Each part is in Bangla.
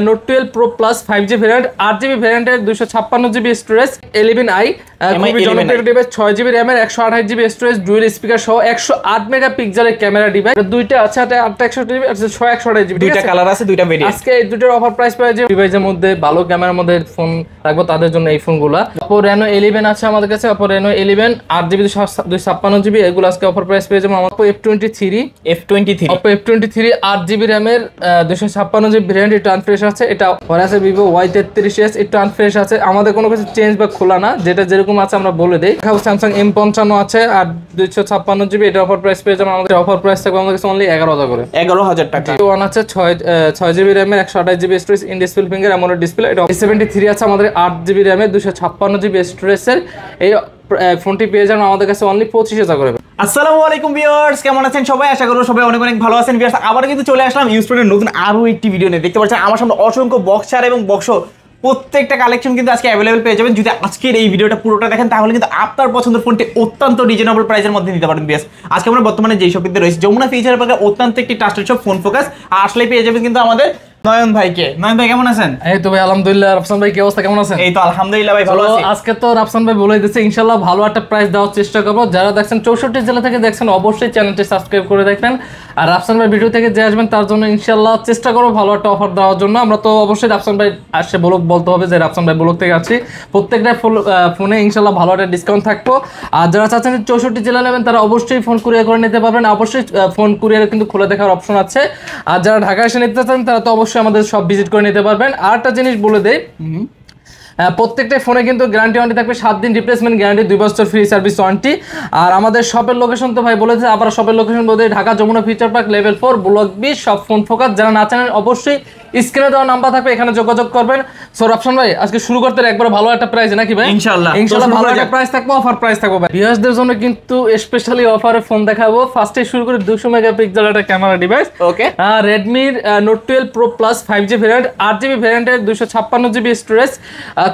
Note 12 pro plus 5G variant 8GB ভ্যারিয়েন্টের 256GB storage 11i খুবই জনপ্রিয় ডিভাইস 6GB RAM এর 128GB স্টোরেজ ডুয়াল স্পিকার সহ 108 মেগাপিক্সেলের ক্যামেরা ডিভাইস দুইটা আছে 861GB আছে 628GB দুইটা কালার আছে দুইটা ভেরিয়েন্ট আজকে এই দুটোর অফার প্রাইস পাওয়া যাবে ডিভাইসের মধ্যে ভালো ক্যামেরার মধ্যে ফোন রাখবো তাদের জন্য এই ফোনগুলো Oppo Reno 11 আছে আমাদের কাছে Oppo Reno 11 8GB 256GB এগুলো আজকে অফার প্রাইস পেয়ে যাবেন Oppo F23 Oppo F23 8GB RAM এর 256GB ভ্যারিয়েন্ট এটা আনফ্রেশ আছে এটা পরে আছে Vivo Y33s একটু আনফ্রেশ আছে আমাদের কোনো কিছু চেঞ্জ বা খোলা না যেটা যেরকম আছে আমরা বলে দেই Samsung M55 আছে আর 256GB এটা অফার প্রাইস পেয়ে যাবেন আমাদের অফার প্রাইস থাকবে আমাদের কাছে অনলি 11000 করে 11000 টাকা ওয়ান আছে 6GB RAM এর 128GB storage in display finger AMOLED display এটা 73 আছে আমাদের 8GB RAM এর 256GB স্টোরেজের এই ফোনটি পেয়ে যাবেন আমাদের কাছে অনলি 25000 করে আসসালামু আলাইকুম ভিউয়ার্স কেমন আছেন সবাই আশা করি সবাই অনেক অনেক ভালো আছেন ভিউয়ার্স আবার কিন্তু চলে আসলাম ইউস্টোনের নতুন আরো একটি ভিডিও নিয়ে দেখতে পাচ্ছেন আমার সামনে অসংখ্য বক্সার এবং বক্স প্রত্যেকটা কালেকশন কিন্তু আজকে অ্যাভেলেবল পেয়ে যাবেন যদি আজকের এই ভিডিওটা পুরোটা দেখেন তাহলে কিন্তু আপনার পছন্দের ফোনটি অত্যন্ত রিজনেবল প্রাইসের মধ্যে নিতে পারেন ভিউয়ার্স আজকে আমরা বর্তমানে যেই শপিতে রয়েছে যমুনা ফিচার পার্কে অত্যন্ত একটি ট্রাস্টেড শপ ফোন ফোকাস আসলে পেয়ে যাবেন কিন্তু আমাদের নয়ন ভাইকে নয়ন ভাই কেমন আছেন এই তো ভাই আলহামদুলিল্লাহ রাফসান ভাই কি অবস্থা কেমন আছেন এই তো আলহামদুলিল্লাহ ভাই ভালো আছি আজকে তো রাফসান ভাই বলে দিয়েছে ইনশাআল্লাহ ভালো একটা প্রাইস দেওয়ার চেষ্টা করব যারা দেখছেন 64 জেলা থেকে দেখছেন অবশ্যই চ্যানেলটি সাবস্ক্রাইব করে দেখবেন আর রাফসান ভাই ভিডিও থেকে যে আসবেন তার জন্য ইনশাআল্লাহ চেষ্টা করব ভালো একটা অফার দেওয়ার জন্য আমরা তো অবশ্যই রাফসান ভাই আসে বলতে হবে যে রাফসান ভাই ব্লগ থেকে আসছি প্রত্যেকটা ফোনে ইনশাআল্লাহ ভালো একটা ডিসকাউন্ট থাকবো আর যারা চাচ্ছেন 64 জেলা নেবেন তারা অবশ্যই ফোন কুরিয়ার করে নিতে পারবেন অবশ্যই ফোন কুরিয়ারে কিন্তু খুলে দেখার অপশন আছে আর যারা ঢাকা এসে নিতে চান তারা তো অবশ্যই আমাদের সব ভিজিট করে নিতে পারবেন আর একটা জিনিস বলে দেই প্রত্যেকটা ফোনে কিন্তু গ্যারান্টি ওয়ারেন্টি থাকবে 7 দিন রিপ্লেসমেন্ট গ্যারান্টি 2 বছর ফ্রি সার্ভিস ওয়ারেন্টি আর আমাদের শপের লোকেশন তো ভাই বলেছে আবার শপের লোকেশন বলতে Dhaka Jamuna Future Park level 4 block B সব ফোন ফোকাস যারা না জানেন অবশ্যই স্ক্রিনে দেওয়া নাম্বার থাকবে এখানে যোগাযোগ করবেন সো রাফসান ভাই আজকে শুরু করতে একবার ভালো একটা প্রাইস নাকি ভাই ইনশাআল্লাহ ভালো একটা প্রাইস থাকবে অফার প্রাইস থাকবে ভাই ভিউয়ারদের জন্য কিন্তু স্পেশালি অফারে ফোন দেখাবো ফার্স্টে শুরু করে 200 মেগাপিক্সেল একটা ক্যামেরা ডিভাইস ওকে Redmi Note 12 Pro Plus 5G variant 8GB ভ্যারিয়েন্টের 256GB storage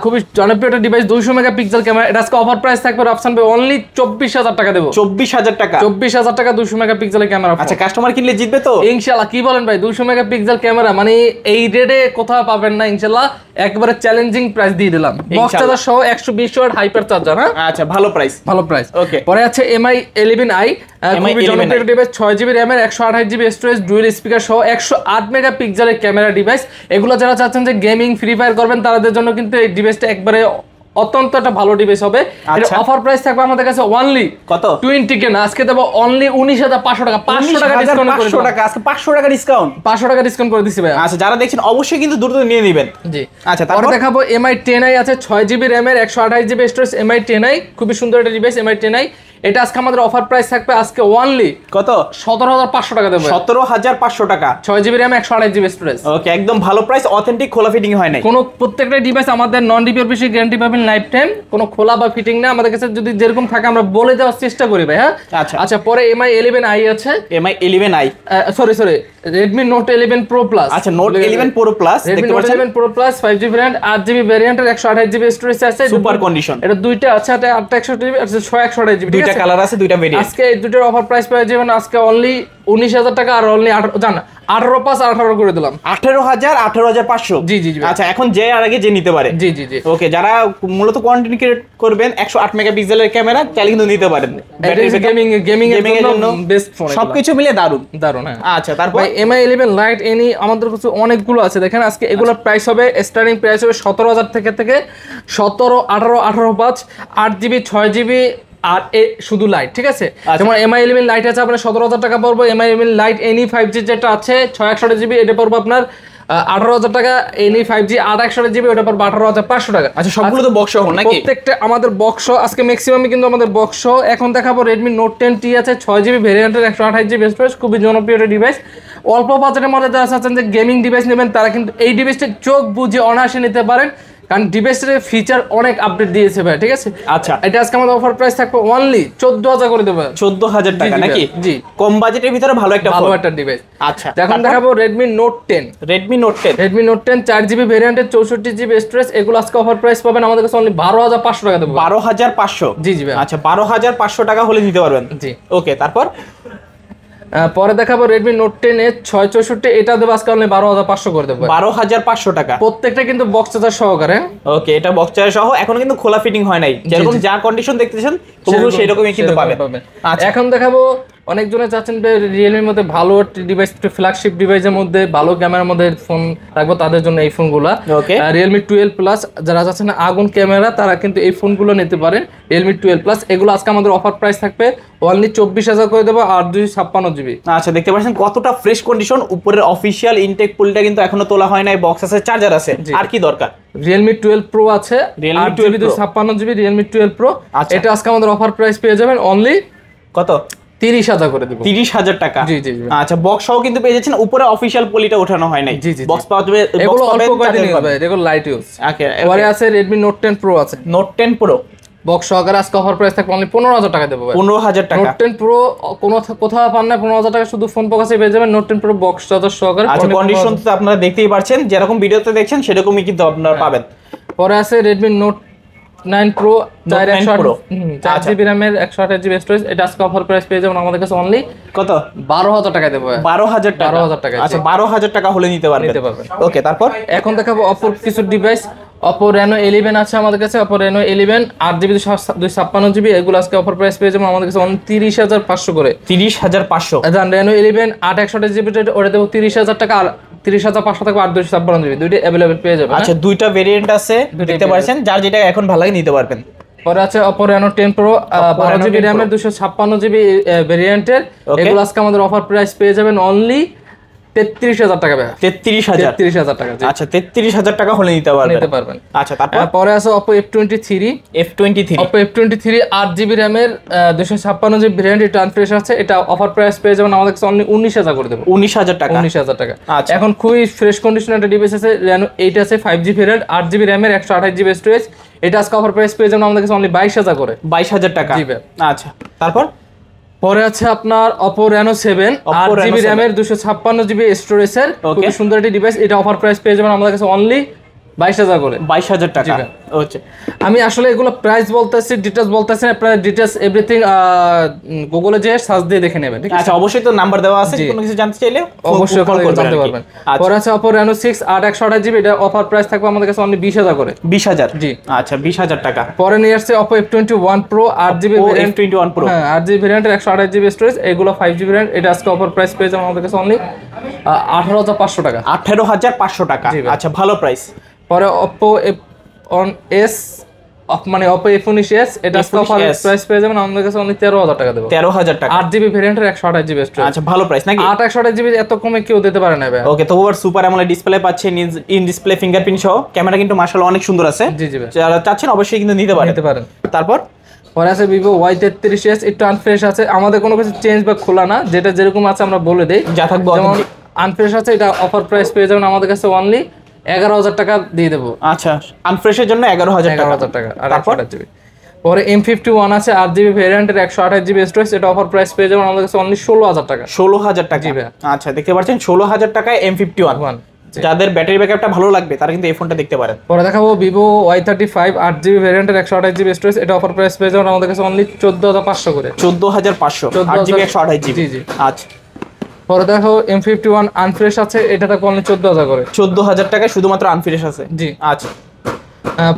খুবই জনপ্রিয় একটা ডিভাইস 200 মেগাপিক্সেল ক্যামেরা এটা আজকে অফার প্রাইস থাকবে রাফসান ভাই অনলি 24000 টাকা দেব 24000 টাকা 24000 টাকা 200 মেগাপিক্সেলের ক্যামেরা আচ্ছা কাস্টমার কিনলে জিতবে তো ইনশাআল্লাহ কি বলেন ভাই 200 মেগাপিক্সেল ক্যামেরা মানে এই রেটে কোথাও পাবেন না ইনশাআল্লাহ একবারে চ্যালেঞ্জিং প্রাইস দিয়ে দিলাম বক্স চার্জার সহ 120 ওয়াট হাইপার চার্জার হ্যাঁ আচ্ছা ভালো প্রাইস ওকে পরে আছে MI 11i খুবই জনপ্রিয় ডিভাইস 6GB RAM এর 128GB স্টোরেজ ডুয়াল স্পিকার সহ 108 মেগাপিক্সেলের ক্যামেরা ডিভাইস এগুলো যারা চাচ্ছেন যে গেমিং ফ্রি ফায়ার করবেন তাদের জন্য কিন্তু এই ডিভাইসটা একবারে অত্যন্ত একটা ভালো ডিভাইস হবে এর অফার প্রাইস থাকবে আমাদের কাছে অনলি কত 20 কে না আজকে দেব অনলি 19500 টাকা 500 টাকা ডিসকাউন্ট করে 500 টাকা আজকে 500 টাকা ডিসকাউন্ট 500 টাকা ডিসকাউন্ট করে দিছি ভাই আচ্ছা যারা দেখছেন অবশ্যই কিন্তু দ্রুত নিয়ে নেবেন জি আচ্ছা তারপর দেখাবো MI 10i আছে 6GB RAM এর 128GB স্টোরেজ MI 10i খুবই সুন্দর একটা ডিভাইস MI 10i এটা আজকে আমাদের অফার প্রাইস থাকবে আজকে অনলি কত 17500 টাকা দেব 17500 টাকা 6GB RAM 128GB স্টোরেজ ওকে একদম ভালো প্রাইস অথেন্টিক খোলা ফিটিং হয় নাই কোনো প্রত্যেকটা ডিভাইস আমাদের নন রিপিয়ার গ্যারান্টি পাবেন লাইফ টাইম কোনো খোলা বা ফিটিং না আমাদের কাছে যদি যেরকম থাকে আমরা বলে দেওয়ার চেষ্টা করি ভাই হ্যাঁ আচ্ছা পরে MI 11i আছে MI 11i sorry Redmi Note 11 Pro Plus আচ্ছা Note 11 Pro Plus Redmi Note 11 Pro Plus 5G variant 8GB ভ্যারিয়েন্টের 128GB storage আছে সুপার কন্ডিশন এটা দুইটা আছে 861GB আছে 628GB দুইটা কালার আছে দুইটা ভেরিয়েন্ট আজকে এই দুটোর অফার প্রাইস পেয়ে যাবেন আজকে অনলি 19000 টাকা আর অনলি 18 পাস 18 করে দিলাম 18500 জি আচ্ছা এখন যে আর আগে যে নিতে পারে জি ওকে যারা মূলত কন্টেন্ট ক্রিয়েট করবেন 108 মেগাপিক্সেলের ক্যামেরা চাইলে কিন্তু নিতে পারেন গেমিং এর জন্য বেস্ট ফোন সবকিছু মিলে দারুন হ্যাঁ আচ্ছা তারপর MI 11 লাইট এনি আমাদের কাছে অনেকগুলো আছে দেখেন আজকে এগুলোর প্রাইস হবে স্টার্টিং প্রাইস হবে 17000 থেকে 17 18 18 5 8GB 6GB আর শুধু লাইট ঠিক আছে যেমন MI 11 লাইট আছে আপনার 17000 টাকা পড়বে MI 11 লাইট এনি 5G যেটা আছে 661GB এটা পড়বে আপনার 18000 টাকা এনি 5G 861GB ওটা পড়বে 18500 টাকা আচ্ছা সবগুলো তো বক্স সহ নাকি প্রত্যেকটা আমাদের বক্স আজকে ম্যাক্সিমামই কিন্তু আমাদের বক্স এখন দেখাবো Redmi Note 10T আছে 6GB ভ্যারিয়েন্টের 128GB স্টোরেজ খুবই জনপ্রিয় একটা ডিভাইস অল্প বাজেটের মধ্যে যারা চাচ্ছেন যে গেমিং ডিভাইস নেবেন তারা কিন্তু এই ডিভাইসটা চোখ বুঝে অনায়াসে নিতে পারেন কারণ ডিভাইসের ফিচার অনেক আপডেট দিয়েছে ভাই ঠিক আছে আচ্ছা এটা আজকে আমাদের অফার প্রাইস থাকবে অনলি 14000 করে দেব 14000 টাকা নাকি জি কম বাজেটের ভিতরে ভালো একটা ডিভাইস আচ্ছা এখন দেখাবো Redmi Note 10 Redmi Note 10 4GB ভ্যারিয়েন্টের 64GB storage এগুলো আজকে অফার প্রাইস পাবেন আমাদের কাছে অনলি 12500 টাকা দেব 12500 জি ভাই আচ্ছা 12500 টাকা হলে নিতে পারবেন জি ওকে তারপর পরে দেখাবো Redmi Note 10 664, এটা দেবো আজকে অনলি 12,500 করে দেবো। 12,500 টাকা, প্রত্যেকটা কিন্তু বক্স চার্জার সহকারে। ওকে, এটা বক্স চার্জার সহ, এখন কিন্তু খোলা ফিটিং হয় নাই, যেরকম যা কন্ডিশন দেখতেছেন তবুও সেই রকমই কিন্তু পাবেন। আচ্ছা, এখন দেখাবো অনেকজনে চাচ্ছেন যে রিয়েলমির মধ্যে ভালো ডিভাইস, একটু ফ্ল্যাগশিপ ডিভাইসের মধ্যে ভালো ক্যামেরার মধ্যে ফোন রাখবো, তাদের জন্য এই ফোনগুলো। Realme 12 Plus, যারা চাচ্ছেন আগুন ক্যামেরা তারা কিন্তু এই ফোনগুলো নিতে পারেন, Realme 12 Plus। এগুলো আজকে আমাদের অফার প্রাইস থাকবে অনলি 24,000 করে দেবো, আর 256 জিবি। আচ্ছা, দেখতে পাচ্ছেন কতটা ফ্রেশ কন্ডিশন, উপরের অফিশিয়াল ইনটেক পুলটা কিন্তু এখনো তোলা হয় নাই, বক্স আছে, চার্জার আছে, আর কি দরকার? Realme 12 Pro আছে, Realme 12 Pro 256 GB Realme 12 Pro। এটা আজকে আমাদের অফার প্রাইস পেয়ে যাবেন অনলি কত? 30,000 করে দেব। 30,000 টাকা। জি জি। আচ্ছা, বক্স সহ কিন্তু পেয়ে যাচ্ছেন, উপরে অফিশিয়াল পলিটা ওঠানো হয় নাই। বক্স পাওয়া যাবে, এগুলো অল্প কোয়ালিটি হবে, এগুলো লাইট ইউজ। ওকে, পরে আছে Redmi Note 10 Pro আছে, Note 10 Pro বক্স সহকারে আজকে অফার প্রাইস থাকবে অনলি 15,000 টাকা দেব। 15,000 টাকা। Note 10 Pro কোথাও পান না, 15,000 টাকা শুধু ফোন পকাসে পেয়ে যাবেন Note 10 Pro বক্স চার্জার সহকারে। আচ্ছা, কন্ডিশন তো আপনারা দেখতেই পাচ্ছেন, যেরকম ভিডিওতে দেখছেন সেরকমই কিন্তু আপনারা পাবেন। পরে আছে Redmi Note 9 Pro 4GB RAM এর 128GB স্টোরেজ, এটা আজকে অফার প্রাইস পেয়ে যাবেন আমাদের কাছে অনলি কত? 12,000 টাকা দেব। 12,000 টাকা। 12,000 টাকা। আচ্ছা, 12,000 টাকা হলে নিতে পারবেন। ওকে, তারপর এখন দেখাবো Oppo কিছু ডিভাইস। Oppo Reno 11 আছে আমাদের কাছে, Oppo Reno 11 8GB 256GB, এগুলো আজকে অফার প্রাইস পেয়ে যাবেন আমাদের কাছে অনলি 30,500 করে। 30,500। আচ্ছা, Reno 11 8/128GB ওটা দেবো 30,000 টাকা, আর 30,500 টাকা 8/256GB, দুইটা अवेलेबल পেয়ে যাবেন। আচ্ছা, দুইটা ভেরিয়েন্ট আছে, দেখতে পাচ্ছেন, যার যেটা এখন ভালো লাগে নিতে পারবেন। পরে আছে Oppo Reno 10 Pro 12GB RAM এর 256GB ভেরিয়েন্টের, এগুলো আজকে আমাদের অফার প্রাইস পেয়ে যাবেন অনলি 33,000 টাকা। 33,000 টাকা। আচ্ছা, 33,000 টাকা হলে নিতে পারবেন। আচ্ছা, তারপর পরে আছে Oppo F23 Oppo F23 8GB RAM এর 256GB ভেরিয়েন্ট, এটা আনফ্রেশ আছে, এটা অফার প্রাইস পেয়ে যাবেন আমাদের কাছে অনলি 19,000 করে দেব। 19,000 টাকা। 19,000 টাকা। আচ্ছা, এখন খুবই ফ্রেশ কন্ডিশনে একটা ডিভাইস আছে, Reno 8 আছে 5G ভেরিয়েন্ট 8GB RAM এর 128GB স্টোরেজ, এটা আজকে অফার প্রাইস পেয়ে যাবেন আমাদের কাছে অনলি 22,000 করে। 22,000 টাকা। আচ্ছা, তারপর পরে আছে আপনার Oppo Reno 7 8GB RAM এর 256GB স্টোরেজের, খুব সুন্দর একটি ডিভাইস, এটা অফার প্রাইস পেয়ে যাবেন আমাদের কাছে অনলি 22,000 করে। 22,000 টাকা। আচ্ছা, আমি আসলে এগুলো প্রাইস বলতেছি, ডিটেইলস বলতেছি না, আপনারা ডিটেইলস এভরিথিং গুগলে যে সার্চ দিয়ে দেখে নেবেন, ঠিক আছে? আচ্ছা, অবশ্যই তো নাম্বার দেওয়া আছে, কোনো কিছু জানতে চাইলে অবশ্যই কল করে জানতে পারবেন। পরে আছে Oppo Reno 6 8/128GB, এটা অফার প্রাইস থাকবে আমাদের কাছে অনলি 20,000 করে। 20,000। জি। আচ্ছা, 20,000 টাকা। পরে নিয়ে আসছে Oppo F21 Pro 8GB variant, F21 Pro 8GB ভেরিয়েন্টের 128GB স্টোরেজ, এগুলো 5G ভেরিয়েন্ট, এটা আজকে অফার প্রাইস পেয়ে যাবেন আমাদের কাছে অনলি 18,500 টাকা। 18,500 টাকা। আচ্ছা, ভালো প্রাইস। পরে Oppo F10s মানে Oppo F19s, এটা অফার প্রাইস পেয়ে যাবেন আমাদের কাছে অনলি 13,000 টাকা দেব। 13,000 টাকা। 8GB ভেরিয়েন্টের 128GB স্টোরেজ। আচ্ছা, ভালো প্রাইস নাকি? 128GB এত কমে কেউ দিতে পারে না ভাই। ওকে, তো ওভার সুপার অ্যামোলেড ডিসপ্লে পাচ্ছেন, ইন ডিসপ্লে ফিঙ্গারপ্রিন্ট সহ, ক্যামেরা কিন্তু মাশাআল্লাহ অনেক সুন্দর আছে। জি জি ভাই, যারা চাচ্ছেন অবশ্যই কিন্তু নিতে পারেন। তারপর পরে আছে Vivo Y33s, একটু আনফ্রেশ আছে, আমাদের কোনো কিছু চেঞ্জ বা খোলা না, যেটা যেরকম আছে আমরা বলে দেই, যা থাকবে যেমন আনফ্রেশ আছে, এটা অফার প্রাইস পেয়ে যাবেন আমাদের কাছে অনলি 11,000 টাকা দিয়ে দেবো। আচ্ছা, আনফ্রেশের জন্য 11,000 টাকা। আর 128GB। পরে M51 আছে 8GB ভেরিয়েন্টের 128GB স্টোরেজ, এটা অফার প্রাইস পেয়ে যাবেন আমাদের কাছে অনলি 16,000 টাকা। 16,000 টাকা। আচ্ছা, দেখতে পাচ্ছেন 16,000 টাকায় M51। যাদের ব্যাটারি ব্যাকআপটা ভালো লাগবে তারা কিন্তু এই ফোনটা দেখতে পারেন। পরে দেখাবো Vivo Y35 8GB ভেরিয়েন্টের 128GB স্টোরেজ, এটা অফার প্রাইস পেয়ে যাবেন আমাদের কাছে অনলি 14,500 করে। 14,500 8GB 128GB। জি। আচ্ছা, পরে দেখো M51 আনফ্রেশ আছে, এটা থাকবে অনলি 14,000 করে। 14,000 টাকায় শুধুমাত্র আনফ্রেশ আছে। জি। আচ্ছা,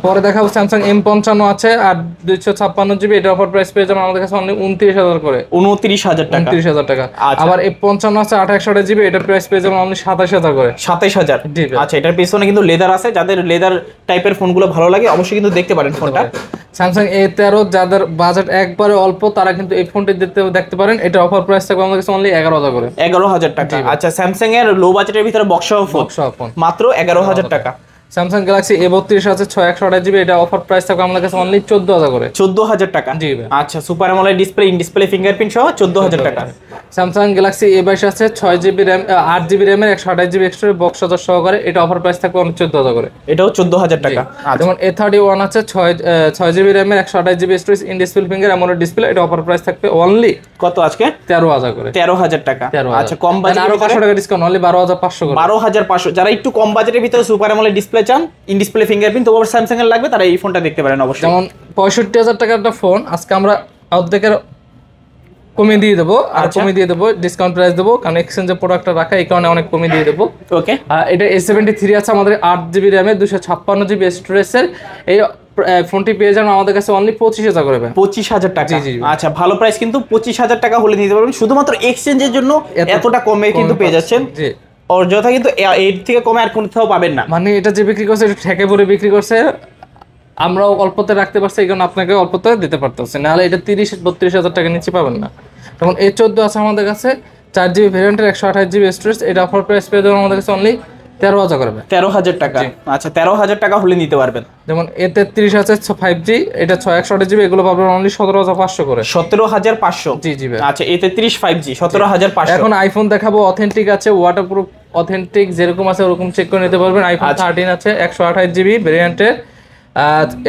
পরে দেখাবো Samsung M55 আছে আর 256GB, এটা অফার প্রাইস পেয়ে যাবেন আমাদের কাছে অনলি 29,000 করে। 29,000 টাকা। 29,000 টাকা। আবার F55 আছে 8/128GB, এটা প্রাইস পেয়ে যাবেন অনলি 27,000 করে। 27,000। আচ্ছা, এটার পিছনে কিন্তু লেদার আছে, যাদের লেদার টাইপের ফোনগুলো ভালো লাগে অবশ্যই কিন্তু দেখতে পারেন ফোনটা। Samsung A13 যাদের বাজেট একবারে অল্প তারা কিন্তু এই ফোনটি দেখতে পারেন, এটা অফার প্রাইস থাকবে আমাদের কাছে অনলি 11,000 করে। 11,000 টাকা। আচ্ছা, Samsung এর লো বাজেটের ভিতরে বক্স সহ ফোন মাত্র 11,000 টাকা। Samsung Galaxy A32 আছে 6/128GB, এটা অফার প্রাইস থাকবে আমাদের কাছে অনলি 14,000 করে। 14,000 টাকা। জি ভাই। আচ্ছা, super AMOLED display, in display fingerprint সহ 14,000 টাকা। Samsung Galaxy A22 আছে 6GB RAM 8GB RAM এর 128GB এক্সট্রা বক্স চার্জার সহকারে, এটা অফার প্রাইস থাকবে অনলি 14,000 করে। এটাও 14,000 টাকা। যেমন A31 আছে 6GB RAM এর 128GB storage, in display finger AMOLED display, এটা অফার প্রাইস থাকবে অনলি কত আজকে? 13,000 করে। 13,000 টাকা। আচ্ছা, কম বাজেটে আরো 500 টাকা ডিসকাউন্ট অনলি 12,500 করে। 12,500। যারা একটু কম বাজেটের ভিতরে সুপার অ্যামোলেড ডিসপ্লে চান, ইন ডিসপ্লে ফিঙ্গারপ্রিন্ট, তো Samsung এর লাগবে তারা এই ফোনটা দেখতে পারেন অবশ্যই। যেমন 65,000 টাকার একটা ফোন আজকে আমরা অর্ধেকের কমিয়ে দিয়ে দেবো, আর আচ্ছা। কমিয়ে দিয়ে দেবো, ডিসকাউন্ট প্রাইস দেবো, কারণ এক্সচেঞ্জের প্রোডাক্টটা রাখা এই কারণে অনেক কমিয়ে দিয়ে দেবো। ওকে, এটা A73 আছে আমাদের 8GB র্যামে 256GB স্টোরেজের। এই ফোনটি পেয়ে যাবেন আমাদের কাছে অনলি 25,000 করে। 25,000 টাকা। জি, জি। আচ্ছা, ভালো প্রাইস কিন্তু 25,000 টাকা হলে নিতে পারবেন, শুধুমাত্র এক্সচেঞ্জের জন্য এতটা কমে কিন্তু পেয়ে যাচ্ছেন। জি, অযথা কিন্তু এর থেকে কমে আর কোথাও পাবেন না। মানে এটা যে বিক্রি করছে এটা ঠেকে পড়ে বিক্রি করছে, আমরাও অল্পতে রাখতে পারছি, এই কারণে আপনাকে অল্পতে দিতে পারতেছি, নাহলে এটা 30-32,000 টাকা নিচে পাবেন না। যেমন A14 আছে আমাদের কাছে 4GB ভ্যারিয়েন্টের 128GB স্টোরেজ, এটা অফার প্রাইস পেয়ে যাবেন আমাদের কাছে অনলি 13,000 করে। 13,000 টাকা। আচ্ছা, 13,000 টাকা হলে নিতে পারবেন। যেমন A33 আছে 5G, এটা 628GB, এগুলো পাবেন অনলি 17,500 করে। 17,500। জি জি ভাই। আচ্ছা, A33 5G 17,500। এখন আইফোন দেখাবো, অথেন্টিক আছে, ওয়াটারপ্রুফ, অথেন্টিক যেরকম আছে ওরকম চেক করে নিতে পারবেন। আইফোন 13 আছে 128GB ভ্যারিয়েন্টের,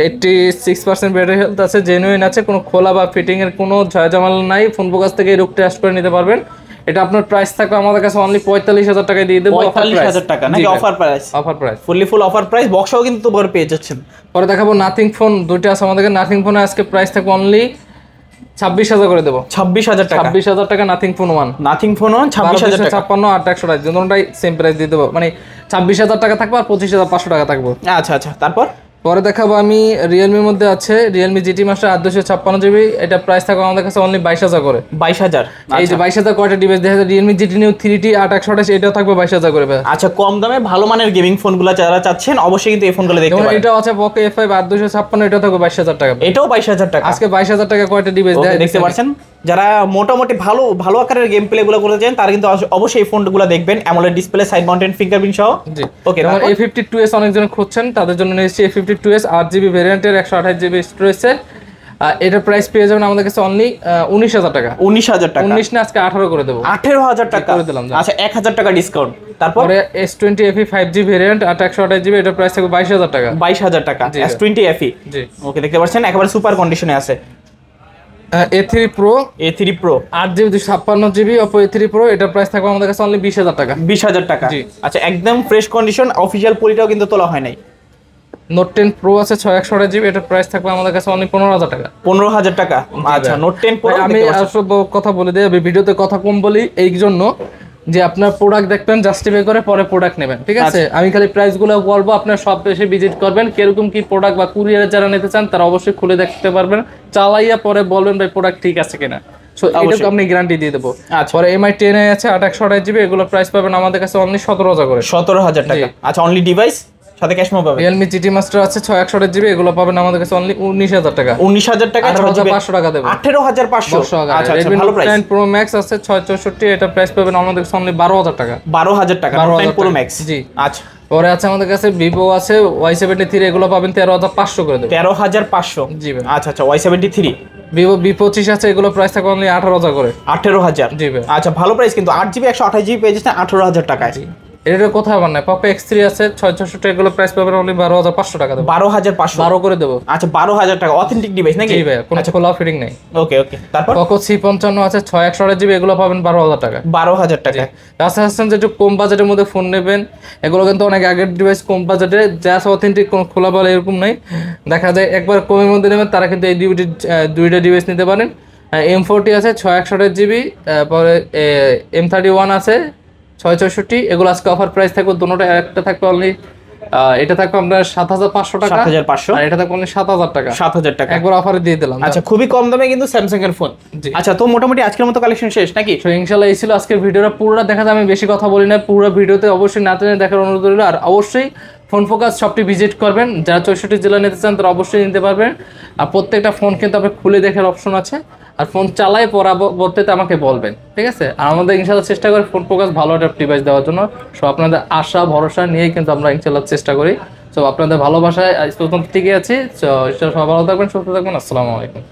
86% ব্যাটারি হেলথ আছে, জেনুইন আছে, কোনো খোলা বা ফিটিং এর কোনো ঝামেলা নাই। ফোন ফোকাস থেকে রুক টেস্ট করে নিতে পারবেন। এটা আপনার প্রাইস থাকবে আমাদের কাছে অনলি 45,000 টাকায় দিয়ে দেবো। 45,000 টাকা নাকি offer price? Offer price, full offer price, বক্সও কিন্তু তোমরা পেয়ে যাচ্ছেন। পরে দেখাবো নাথিং ফোন, দুইটা আছে আমাদের কাছে। নাথিং ফোনে আজকে প্রাইস থাকবে অনলি 26,000 করে দেবো। 26,000 টাকা। 26,000 টাকা নাথিং ফোন 1। নাথিং ফোন 26,000 টাকা। 56 আর 128, দুটোটাই সেম প্রাইস দিয়ে দেবো, মানে 26,000 টাকা থাকবে আর 25,500 টাকা থাকবে। আচ্ছা আচ্ছা, তারপর পরে দেখাবো আমি রিয়েলমির মধ্যে আছে রিয়েলমি জিটি মাস্টার 856GB, এটা প্রাইস থাকবে আমাদের কাছে অনলি 22,000 করে। 22,000। এই যে 22,000 কয়টা ডিভাইস দেখা যায়, রিয়েলমি জিটি নিউ 3T 8/128, এটাও থাকবে 22,000 করে। আচ্ছা, কম দামে ভালো মানের গেমিং ফোনগুলো যারা চাচ্ছেন অবশ্যই কিন্তু এই ফোনগুলো দেখতে পারেন। এটাও আছে পোকো F5 856, এটাও থাকবে 22,000 টাকা। এটাও 22,000 টাকা। আজকে 22,000 টাকা কয়টা ডিভাইস দেখতে পাচ্ছেন। যারা মোটামুটি ভালো ভালো আকারের গেম প্লে গুলো করতে চান তারা কিন্তু অবশ্যই এই ফোনগুলো দেখবেন, AMOLED display, side mounted fingerprint সহ। জি, ওকে। যেমন A52s অনেকজন খুঁজছেন, তাদের জন্য নিয়ে এসেছি A52s 8GB ভ্যারিয়েন্টের 128GB স্টোরেজের। এটার প্রাইস পেয়ে যাবেন আমাদের কাছে অনলি 19,000 টাকা। 19,000 টাকা। 19 না, আজকে 18 করে দেবো। 18,000 টাকা করে দিলাম। আচ্ছা, 1,000 টাকা ডিসকাউন্ট। তারপরে S20 FE 5G variant 128GB, এটার প্রাইস থাকবে 22,000 টাকা। 22,000 টাকা। S20 FE। জি, ওকে, দেখতে পাচ্ছেন একেবারে সুপার কন্ডিশনে আছে। A3 Pro A3 Pro 8GB 256GB, Oppo A3 Pro, এটার প্রাইস থাকবে আমাদের কাছে অনলি 20,000 টাকা। 20,000 টাকা। জি। আচ্ছা, একদম ফ্রেশ কন্ডিশন, অফিশিয়াল পলিটাও কিন্তু তোলা হয় নাই। Note 10 Pro আছে 6128GB, এটার প্রাইস থাকবে আমাদের কাছে অনলি 15,000 টাকা। 15,000 টাকা। আচ্ছা, Note 10 Pro। আমি আসলে কথা বলে দিই, আমি ভিডিওতে কথা কম বলি এই জন্য যে আপনার প্রোডাক্ট দেখবেন, জাস্টিফাই করে পরে প্রোডাক্ট নেবেন, ঠিক আছে? আমি খালি প্রাইসগুলো বলবো, আপনার সব এসে ভিজিট করবেন, কিরকম কি প্রোডাক্ট বা কুরিয়ারে যারা নিতে চান তারা অবশ্যই খুলে দেখতে পারবেন, চালাইয়া পরে বলবেন ভাই প্রোডাক্ট ঠিক আছে কিনা। সো এটাকে আপনি গ্যারান্টি দিয়ে দেবো। পরে MI 10 আছে 8/128GB, এগুলো প্রাইস পাবেন আমাদের কাছে অনলি 17,000 করে। 17,000 টাকা। আচ্ছা, অনলি ডিভাইস সাথে ক্যাশ মেমো পাবেন। Realme GT Master আছে 6128GB, এগুলো পাবেন আমাদের কাছে অনলি 19,000 টাকা। 19,000 টাকা। 18,500 টাকা দেবো। 18,500। আচ্ছা, Redmi ভালো Note প্রাইস। 10 Pro Max আছে 664, এটা প্রাইস পাবেন আমাদের কাছে অনলি 12,000 টাকা। 12,000 টাকা। 12,000 Note 10 Pro Max। জি। আচ্ছা, পরে আছে আমাদের কাছে Vivo আছে Y73, এগুলো পাবেন 13,500 করে দেবো। 13,500। জি ভাই। আচ্ছা আচ্ছা, Y73। Vivo V25 আছে, এগুলো প্রাইস থাকবে অনলি 18,000 করে। 18,000। জি ভাই। আচ্ছা, ভালো প্রাইস কিন্তু 8GB 128GB পেয়ে যাচ্ছেন 18,000 টাকায়। এটা কোথাও আবার নাই। Poco X3 আছে 664, এগুলো প্রাইস পাবেন অনলি 12,500 টাকা দেবো। 12,500। 12 করে দেবো। আচ্ছা, 12,000 টাকা। অথেন্টিক ডিভাইস নাকি? জি ভাই, কোনো খোলা ফিটিং নাই। ওকে ওকে, তারপর Poco C55 আছে 661GB, এগুলো পাবেন 12,000 টাকা। 12,000 টাকা। তাছাড়া যে একটু কম বাজেটের মধ্যে ফোন নেবেন, এগুলো কিন্তু অনেক আগের ডিভাইস, কম বাজেটে, জাস্ট অথেন্টিক, কোনো খোলা বলা এরকম নাই। দেখা যায় একবার কমের মধ্যে নেবেন, তারা কিন্তু এই দুইটা ডিভাইস নিতে পারেন। M40 আছে 661GB, পরে M31 আছে 664, এগুলো আজকে অফার প্রাইস থাকবে দুটোটা। একটা থাকবে অনলি, এটা থাকবে আপনার 7,500 টাকা, 7,500। আর এটা থাকবে অনলি 7,000 টাকা। 7,000 টাকা একবার অফারে দিয়ে দিলাম। আচ্ছা, খুবই কম দামে কিন্তু স্যামসাং এর ফোন। জি। আচ্ছা, তো মোটামুটি আজকের মতো কালেকশন শেষ নাকি? তো ইনশাআল্লাহ এই ছিল আজকের ভিডিওটা। পুরোটা দেখা যায়, আমি বেশি কথা বলি না, পুরো ভিডিওতে অবশ্যই না টেনে দেখার অনুরোধ রইল। আর অবশ্যই ফোন ফোকাস শপটি ভিজিট করবেন, যারা 64 জেলা নিতে চান তারা অবশ্যই নিতে পারবেন। আর প্রত্যেকটা ফোন কিন্তু আপনি খুলে দেখার অপশন আছে, আর ফোন চালায় পরবর্তীতে আমাকে বলবেন, ঠিক আছে? আর আমাদের ইনশাআল্লাহ চেষ্টা করি ফোন ফোকাস ভালো একটা ডিভাইস দেওয়ার জন্য। সো আপনাদের আশা ভরসা নিয়েই কিন্তু আমরা ইনশাআল্লাহ চেষ্টা করি। সো আপনাদের ভালোবাসায় টিকে আছি। সো সবাই ভালো থাকবেন, সুস্থ থাকবেন। আসসালামু আলাইকুম।